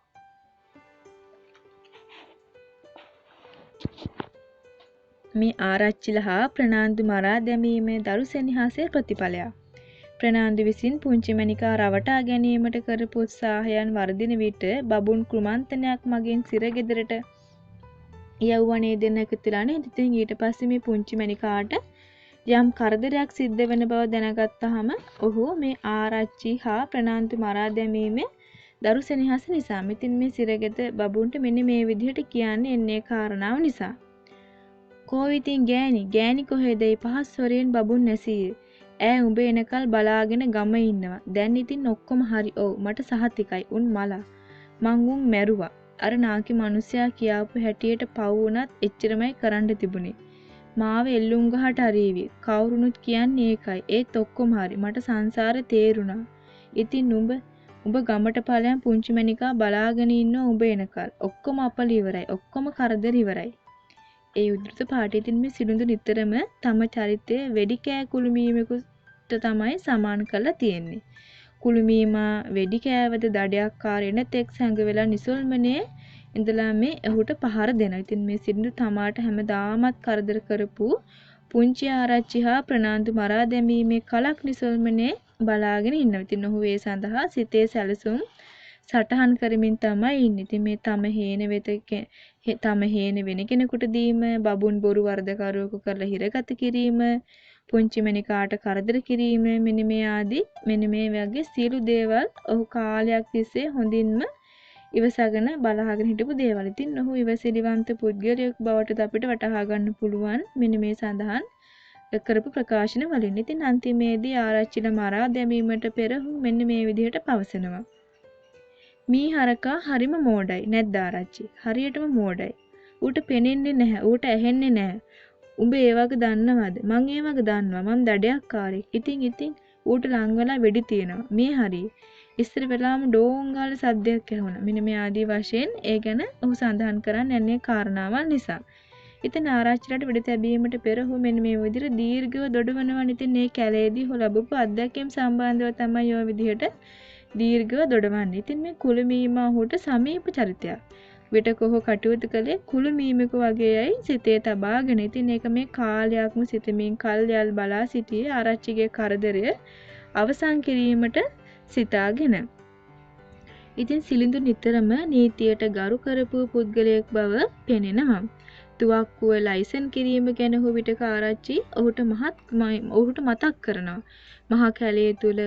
මේ ආරච්චිලා හා ප්‍රනාන්දු මරා දැමීම දරු සෙනෙහසේ ප්‍රතිඵලයක්. ප්‍රනාන්දු විසින් පුංචි මණිකා රවටා ගැනීමට කරපු උත්සාහයන් වර්ධින විට බබුන් කුමන්ත්‍රණයක් මගින් සිරගෙදරට යවුවනේ දෙන්න එකතුලා නේද? ඉතින් ඊට පස්සේ මේ පුංචි මණිකාට යම් කරදරයක් සිද්ධ වෙන බව දැනගත්තාම ඔහු මේ ආරච්චි හා ප්‍රනාන්දු මරා දැමීමේ දරු සෙනෙහස නිසා ඉතින් මේ සිරගෙද බබුන්ට මෙන්න මේ විදිහට කියන්නේ එන්නේ කාරණාව නිසා. කොවිතින් ගෑණි කොහෙද? පහස් ස්වරයෙන් බබුන් නැසීය. ඈ උඹ එනකල් බලාගෙන ගම ඉන්නවා. දැන් ඉතින් ඔක්කොම හරි. ඔව් මට සහතිකයි. උන් මලා. මං උන් මැරුවා. අර නාකි මිනිසයා කියාපු හැටියට පව් වුණත් එච්චරමයි කරන්න තිබුණේ. මාව එල්ලුම් ගහට අරීවි. කවුරුනුත් කියන්නේ ඒකයි. ඒත් ඔක්කොම හරි. මට සංසාරේ තේරුණා. ඉතින් උඹ ගමට ඵලයන් පුංචි මණිකා බලාගෙන ඉන්නවා උඹ එනකල්. ඔක්කොම අපල ඉවරයි. ඔක්කොම කරදර ඉවරයි. ඒ උද්දෘත පාඨයෙන් මේ සිලිඳු නිතරම තම චරිතය වෙඩි කෑ කුළුමීමකට තමයි සමාන කරලා තියෙන්නේ. කුළුමීමා වෙඩි කෑවද දඩයක්කාරයන තෙක් සංග වෙලා නිසල්මනේ ඉඳලා මේ ඔහුට පහර දෙනවා. ඉතින් මේ සිලිඳු තමාට හැමදාමත් කරදර කරපු පුංචි ආරච්චි හා ප්‍රනාන්දු මරා දැමීමේ කලක් නිසල්මනේ බලාගෙන ඉන්නවා. ඉතින් ඔහු ඒ සඳහා සිතේ සැලසුම් සටහන් කරමින් තමයි ඉන්නේ. ඉතින් මේ තම හේන වෙන කෙනෙකුට දීම, බබුන් බොරු වර්ධකරුවෙකු කරලා හිරගත කිරීම, පුංචි මණිකාට කරදර කිරීම මෙන්න මේ වගේ සියලු දේවල් ඔහු කාලයක් තිස්සේ හොඳින්ම ඉවසගෙන බලාගෙන හිටපු දේවල්. ඉතින් ඔහු ඉවසිලිවන්ත පුද්ගලයෙක් බවට අපිට වටහා ගන්න පුළුවන් මෙන්න මේ සඳහන් කරපු ප්‍රකාශන වලින්. ඉතින් අන්තිමේදී ආරච්චිලා මරා දැමීමට පෙර ඔහු මෙන්න මේ විදිහට පවසනවා. මී හරකා හරිම මෝඩයි නැද්ද ආරච්චි? හරියටම මෝඩයි. ඌට පෙනෙන්නේ නැහැ. ඌට ඇහෙන්නේ නැහැ. උඹ ඒ වගේ දන්නවද? මං ඒ වගේ දන්නවා. මම දඩයක්කාරයෙක්. ඉතින් ඌට ලං වෙලා වෙඩි තියනවා. මේ හරිය. ඉස්සර වෙලාවම ඩෝං ගාලා සද්දයක් ඇහුණා. මෙන්න මේ ආදී වශයෙන් ඒ ගැන ඔහු සඳහන් කරන්න යන්නේ කාරණාවල් නිසා. ඉතින් ආරච්චිලට වෙඩි තැබීමට පෙර ඔහු මෙන්න මේ විදිහට දීර්ඝව දොඩවනවා. ඉතින් මේ කැලේදී ඔහු ලැබපු අත්දැකීම් සම්බන්ධව තමයි ඔය විදිහට දීර්ඝව දොඩවන්නේ. ඉතින් මේ කුළුමීමා ඔහුට සමීප චරිතයක්. විටක ඔහු කටයුතු කළේ කුළුමීමෙකු වගේයි සිතේ තබාගෙන. ඉතින් ඒක මේ කාලයක්ම සිතමින් කල්යල් බලා සිටියේ ආරච්චිගේ කරදරය අවසන් කිරීමට සිතාගෙන. ඉතින් සිලිඳු නිතරම නීතියට ගරු කරපු පුද්ගලයෙක් බව පෙනෙනවා. තුවක්කුව ලයිසන් කිරීම ගැන ඔහු විටක ආරච්චි ඔහුට මතක් කරනවා. මහා කැලේ තුල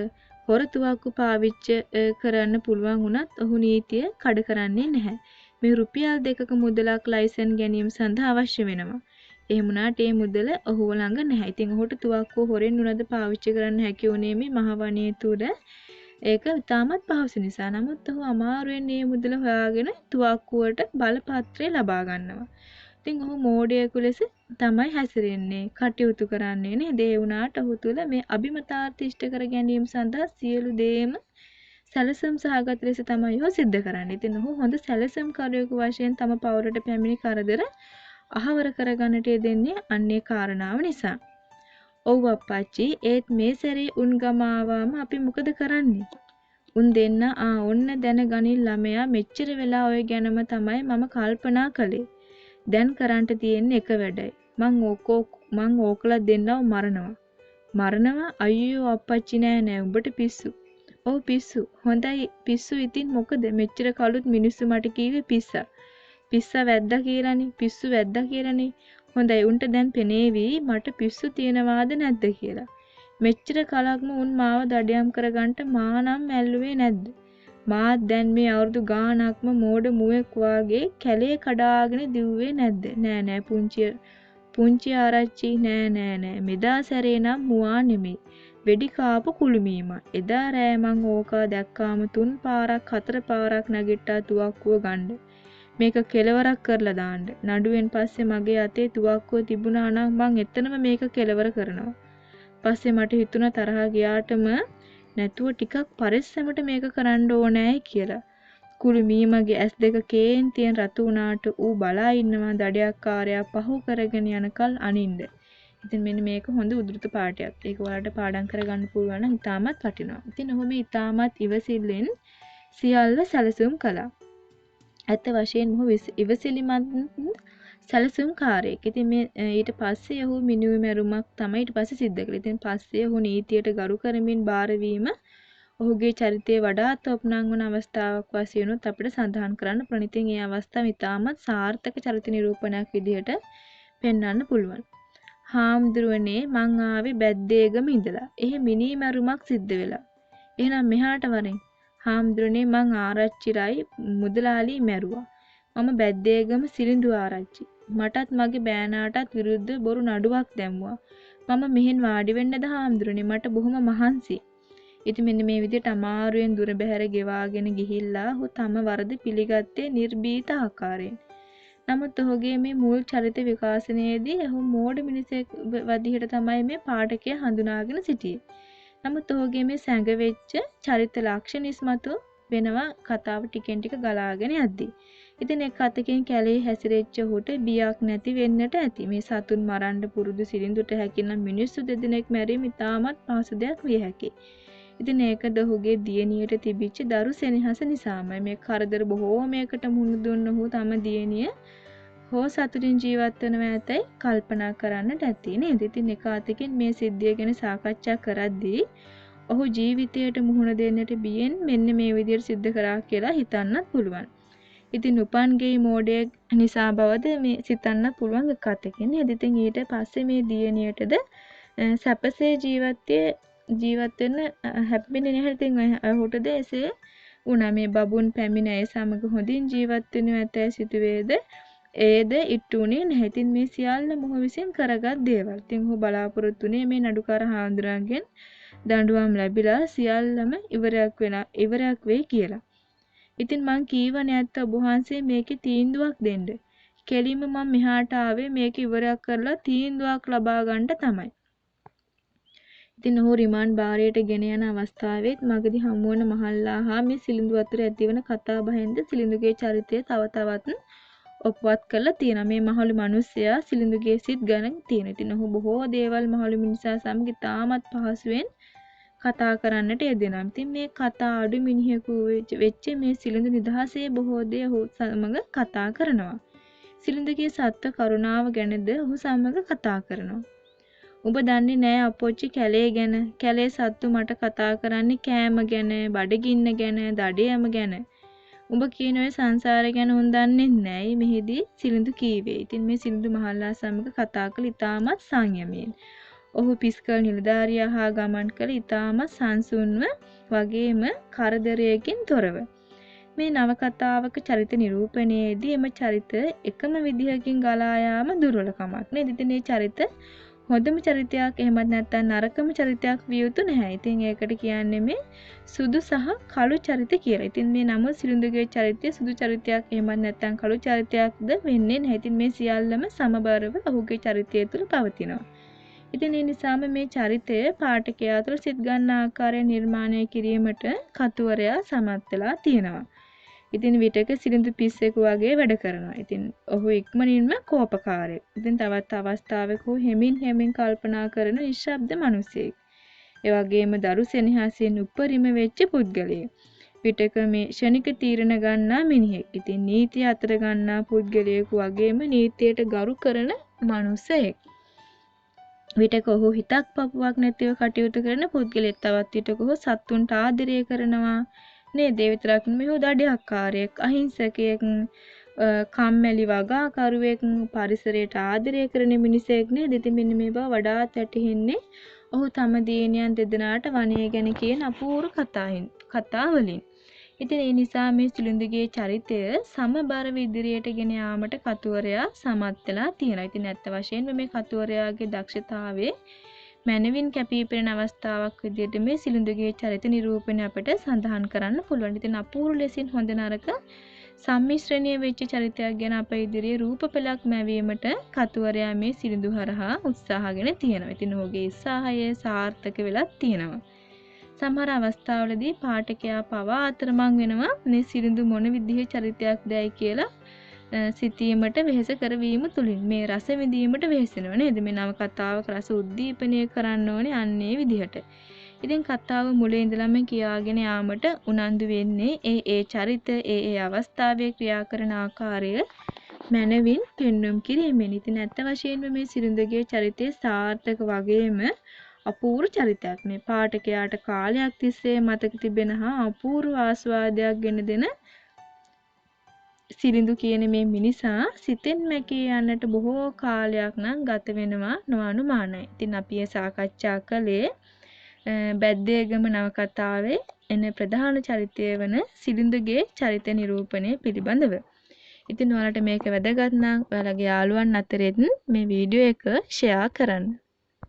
හොර තුවක්කු පාවිච්චි කරන්න පුළුවන් වුණත් ඔහු නීතිය කඩ කරන්නේ නැහැ. මේ රුපියල් 2ක මුදලක් ලයිසන් ගැනීම සඳහා අවශ්‍ය වෙනවා. එහෙම වුණාට ඒ මුදල ඔහුව ළඟ නැහැ. ඉතින් ඔහුට තුවක්කුව හොරෙන් උනද පාවිච්චි කරන්න හැකි වුණේ මේ මහ වනයේ තුල ඒක ඉතාමත් පහසු නිසා. නමුත් ඔහු අමාරුවෙන් මේ මුදල හොයාගෙන තුවක්කුවට බලපත්‍රය ලබා ගන්නවා. ඉතින් ඔහු මෝඩයෙකු ලෙස තමයි හැසිරෙන්නේ, කටයුතු කරන්නේ නේද? ඒ වුණාට ඔහු තුල මේ අභිමතාර්ථ ඉෂ්ට කර ගැනීම සඳහා සියලු දේම සැලසුම් සහගත ලෙස තමයි ඔහු සිද්ධ කරන්නේ. ඉතින් ඔහු හොඳ සැලසුම්කරුවෙකු වශයෙන් තම පවුලට පැමිණි කරදර අහවර කරගන්නට යෙදෙන්නේ අන්නේ කාරණාව නිසා. ඔව් අප්පච්චි, ඒත් මේ සැරේ උන් ගම ආවම අපි මොකද කරන්නේ? උන් දෙන්න ඔන්න දැනගනින් ළමයා, මෙච්චර වෙලා ඔය ගැනම තමයි මම කල්පනා කළේ. දැන් කරන්ට තියෙන එක වැඩයි. මං ඕකලා දෙන්නව මරනවා. මරනවා? අයියෝ අප්පච්චි නෑ උඹට පිස්සු. ඔව් පිස්සු. හොඳයි පිස්සු. ඉතින් මොකද මෙච්චර කලුත් මිනිස්සු මට කීවේ පිස්සා. පිස්සා වැද්දා කියලානේ. පිස්සු වැද්දා කියලානේ. හොඳයි උන්ට දැන් පෙනේවි මට පිස්සු තියෙනවාද නැද්ද කියලා. මෙච්චර කලක්ම උන් මාව දඩයම් කරගන්නට මා නම් ඇල්ලුවේ නැද්ද? මාත් දැන් මේ අවුරුදු ගාණක්ම මෝඩ මුවෙක් වාගේ කැලේ කඩාගෙන දිව්වේ නැද්ද? නෑ පුංචි ආරච්චි නෑ මෙදා සැරේ නම් මුවා නෙමෙයි. වෙඩි කාපු කුළුමීම. එදා රෑ මං ඕකා දැක්කාම 3 පාරක් 4 පාරක් නැගිට්ටා තුවක්කුව ගන්න. මේක කෙලවරක් කරලා දාන්න. නඩුවෙන් පස්සේ මගේ අතේ තුවක්කුව තිබුණා නම් මං එතනම මේක කෙලවර කරනවා. පස්සේ මට හිතුණා තරහ ගියාටම නැතුව ටිකක් පරිස්සමට මේක කරන්න ඕනෑ කියලා. කුළුමීමගේ ඇස් දෙක කේන්තියෙන් රතු වුණාට ඌ බලා ඉන්නවා දඩයක්කාරයා පහු කරගෙන යනකල් අනින්න. ඉතින් මෙන්න මේක හොඳ උද්දෘත පාඩයක්. ඒක ඔයාලට පාඩම් කරගන්න පුළුවන් නම් ඉතාමත් වටිනවා. ඉතින් ඔහු මේ ඉතාමත් ඉවසිල්ලෙන් සියල්ල සැලසුම් කළා. ඇත්ත වශයෙන්ම ඔහු ඉවසිලිමත් සැලසුම්කාරයෙක්. ඉතින් මේ ඊට පස්සේ ඔහු මිනිව මැරුමක් තමයි ඊට පස්සේ සිද්ධ කළේ. ඉතින් පස්සේ ඔහු නීතියට ගරු කරමින් බාර වීම ඔහුගේ චරිතයේ වඩාත් ඔප්නං වන අවස්ථාවක් වශයෙන් උත් අපිට සඳහන් කරන්න පුළුවන්. ඉතින් මේ අවස්ථාව ඉතාමත් සාර්ථක චරිත නිරූපණයක් විදිහට පෙන්වන්න පුළුවන්. හාමුදුරුවනේ මං ආවේ බැද්දේගම ඉඳලා. එහෙ මිනී මැරුමක් සිද්ධ වෙලා. එහෙනම් මෙහාට වරෙන්. හාමුදුරනේ මං ආරච්චිරයි මුදලාලි මැරුවා. මම බැද්දේගම සිලිඳු ආරච්චි. මටත් මගේ බෑනාටත් විරුද්ධ බොරු නඩුවක් දැම්මුවා. මම මෙහෙන් වාඩි වෙන්නද හාමුදුරනේ? මට බොහොම මහන්සි. ඉතින් මෙන්න මේ විදිහට අමාරුවෙන් දුර බැහැර ගෙවාගෙන ගිහිල්ලා ඔහු තම වරද පිළිගත්තේ නිර්භීත ආකාරයෙන්. නමුත් ඔහුගේ මේ මුල් චරිත විකාශනයේදී ඔහු මෝඩ මිනිසෙක් වදිහට තමයි මේ පාඨකයා හඳුනාගෙන සිටියේ. නමුත් ඔහුගේ මේ සැඟවෙච්ච චරිත ලක්ෂණ ඉස්මතු වෙනවා කතාව ටිකෙන් ටික ගලාගෙන යද්දී. ඉතින් එක් අතකින් කැලේ හැසිරෙච්ච ඔහුට බියක් නැති වෙන්නට ඇති. මේ සතුන් මරන්න පුරුදු සිරිඳුට හැකිනම් මිනිස්සු දෙදෙනෙක් මැරීම ඉතාමත් පහසු දෙයක් විය හැකියි. ඉතින් ඒකද ඔහුගේ දියණියට තිබිච්ච දරු සෙනෙහස නිසාමයි මේ කරදර බොහෝමයකට මුහුණ දුන්න ඔහු තම දියණිය හෝ සතුටින් ජීවත් වෙනවා ඇතැයි කල්පනා කරන්නට ඇති නේද? ඉතින් එක අතකින් මේ සිද්ධිය ගැන සාකච්ඡා කරද්දී ඔහු ජීවිතයට මුහුණ දෙන්නට බියෙන් මෙන්න මේ විදිහට සිද්ධ කරා කියලා හිතන්නත් පුළුවන්. ඉතින් උපන්ගේ මෝඩය නිසා බවද මේ සිතන්නත් පුළුවන් එක අතකින් නේද? ඉතින් ඊට පස්සේ මේ දියණියටද සැපසේ ජීවත් වෙන්න හැප්පෙන්නේ නැහැ. ඉතින් ඔහුටද එසේ වුණා. මේ බබුන් පැමිණ ඒ සමග හොඳින් ජීවත් වෙනු ඇතැයි සිටුවේද ඒද ඉට්ටුනේ නැහැ. ඉතින් මේ සියල්ල මොහ විසින් කරගත් දේවල්. ඉතින් ඔහු බලාපොරොත්තු වුණේ මේ නඩුකාර හාමුදුරන්ගෙන් දඬුවම් ලැබිලා සියල්ලම ඉවරයක් වෙයි කියලා. ඉතින් මං කීව නැත්ත ඔබ වහන්සේ මේකේ තීන්දුවක් දෙන්න. කෙලින්ම මම මෙහාට ආවේ මේක ඉවරයක් කරලා තීන්දුවක් ලබා ගන්න තමයි. ඉතින් ඔහු රිමාන්ඩ් භාරයට ගෙන යන අවස්ථාවෙත් මගදී හමු වන මහල්ලා හා මේ සිලිඳු අතර ඇතිවන කතා බහෙන්ද සිලිඳුගේ චරිතය තව තවත් ඔප්පුවත් කරලා තියෙනවා. මේ මහලු මිනිස්සයා සිලිඳුගේ සිත් ගණන් තියෙනවා. ඉතින් ඔහු බොහෝ දේවල් මහලු මිනිසා සමග තාමත් පහසුවෙන් කතා කරන්නට යෙදෙනවා. ඉතින් මේ කතා අඩු මිනිහෙකු වෙච්ච මේ සිලිඳු නිදහසේ බොහෝ දේ ඔහු සමග කතා කරනවා. සිලිඳුගේ සත්ව කරුණාව ගැනද ඔහු සමග කතා කරනවා. උඹ දන්නේ නෑ අපොච්චි කැලේ ගැන. කැලේ සත්තු මට කතා කරන්නේ කෑම ගැන, බඩගින්න ගැන, දඩයම ගැන. උඹ කියන ඔය සංසාරය ගැන උන් දන්නේ නෑයි මෙහිදී සිලිඳු කීවේ. ඉතින් මේ සිලිඳු මහල්ලා සමග කතා කළ ඉතාමත් සංයමයෙන්. ඔහු පිස්කල් නිලධාරියා හා ගමන් කළ ඉතාමත් සංසුන්ව වගේම කරදරයකින් තොරව. මේ නවකතාවක චරිත නිරූපණයේදී එම චරිත එකම විදිහකින් ගලා යාම දුර්වලකමක් නේද? ඉතින් මේ චරිත හොඳම චරිතයක් එහෙමත් නැත්නම් නරකම චරිතයක් විය යුතු නැහැ. ඉතින් ඒකට කියන්නේ මේ සුදු සහ කළු චරිත කියලා. ඉතින් මේ නම සිලිඳුගේ චරිතය සුදු චරිතයක් එහෙමත් නැත්නම් කළු චරිතයක්ද වෙන්නේ නැහැ. ඉතින් මේ සියල්ලම සමබරව ඔහුගේ චරිතය තුළ පවතිනවා. ඉතින් ඒ නිසාම මේ චරිතය පාඨකයා තුළ සිත් ගන්න ආකාරය නිර්මාණය කිරීමට කතුවරයා සමත් වෙලා තියෙනවා. ඉතින් විටක සිලිඳු පිස්සෙකු වගේ වැඩ කරනවා. ඉතින් ඔහු ඉක්මනින්ම කෝපකාරයෙක්. ඉතින් තවත් අවස්ථාවක ඔහු හෙමින් කල්පනා කරන නිශ්ශබ්ද මිනිසෙක්. ඒ වගේම දරු සෙනෙහසින් උපරිම වෙච්ච පුද්ගලයෙක්. විටක මේ ෂණික තීරණ ගන්නා මිනිහෙක්. ඉතින් නීතිය අතර ගන්නා පුද්ගලයෙකු වගේම නීතියට ගරු කරන මිනිසෙක්. විටක ඔහු හිතක් පපුවක් නැතිව කටයුතු කරන පුද්ගලයෙක්. තවත් විටක ඔහු සත්තුන්ට ආදරය කරනවා. නේ දෙවිතරක් නෙමෙයි ඔහු දඩයක්කාරයෙක්, අහිංසකයෙක්, කම්මැලි වගාකරුවෙක්, පරිසරයට ආදරය කරන මිනිසෙක් නේද? ඉතින් මෙන්න මේ බව වඩාත් වැටහෙන්නේ ඔහු තම දියණියන් දෙදෙනාට වනය ගැන කියන අපූර්ව කතාවලින්. ඉතින් ඒ නිසා මේ සිලිඳුගේ චරිතය සමබරව ඉදිරියට ගෙන යාමට කතුවරයා සමත් වෙලා තියෙනවා. ඉතින් ඇත්ත වශයෙන්ම මේ කතුවරයාගේ දක්ෂතාවයේ මනවින් කැපී පෙනෙන අවස්ථාවක් විදිහට මේ සිලිඳුගේ චරිත නිරූපණය අපට සඳහන් කරන්න පුළුවන්. ඉතින් අපූර්ව ලෙසින් හොඳ නරක සම්මිශ්‍රණීය වෙච්ච චරිතයක් ගැන අප ඉදිරියේ රූපපලක් මැවීමට කතුවරයා මේ සිලිඳු හරහා උත්සාහගෙන තියෙනවා. ඉතින් ඔහුගේ උත්සාහය සාර්ථක වෙලත් තියෙනවා. සමහර අවස්ථාවලදී පාඨකයා පවා අතරමං වෙනවා මේ සිලිඳු මොන විදිහේ චරිතයක්දයි කියලා සිතීමට වෙහෙස කරවීම තුලින් මේ රස විඳීමට වෙහෙසෙනව නේද? මේ නව කතාවක රස උද්දීපනය කරන්න ඕනේ අන්නේ විදිහට. ඉතින් කතාව මුලින් ඉඳලම කියාගෙන යාමට උනන්දු වෙන්නේ ඒ චරිත ඒ අවස්ථාවේ ක්‍රියා කරන ආකාරය මනවින් පෙන්වුම් කිරීමෙන්. ඉතින් ඇත්ත වශයෙන්ම මේ සිරිඳගේ චරිතය සාර්ථක වගේම අපූර්ව චරිතයක්. මේ පාඨකයාට කාලයක් තිස්සේ මතක තිබෙන හා අපූර්ව ආස්වාදයක් ගෙන දෙන සිරිඳු කියන මේ මිනිසා සිතෙන් මැකී යන්නට බොහෝ කාලයක් නම් ගත වෙනවා නොඅනුමානයි. ඉතින් අපි ඒ සාකච්ඡා කළේ බැද්දේගම නවකතාවේ එන ප්‍රධාන චරිතය වන සිරිඳුගේ චරිත නිරූපණය පිළිබඳව. ඉතින් ඔයාලට මේක වැදගත් නම් ඔයාලගේ යාළුවන් අතරෙත් මේ වීඩියෝ එක ෂෙයා කරන්න.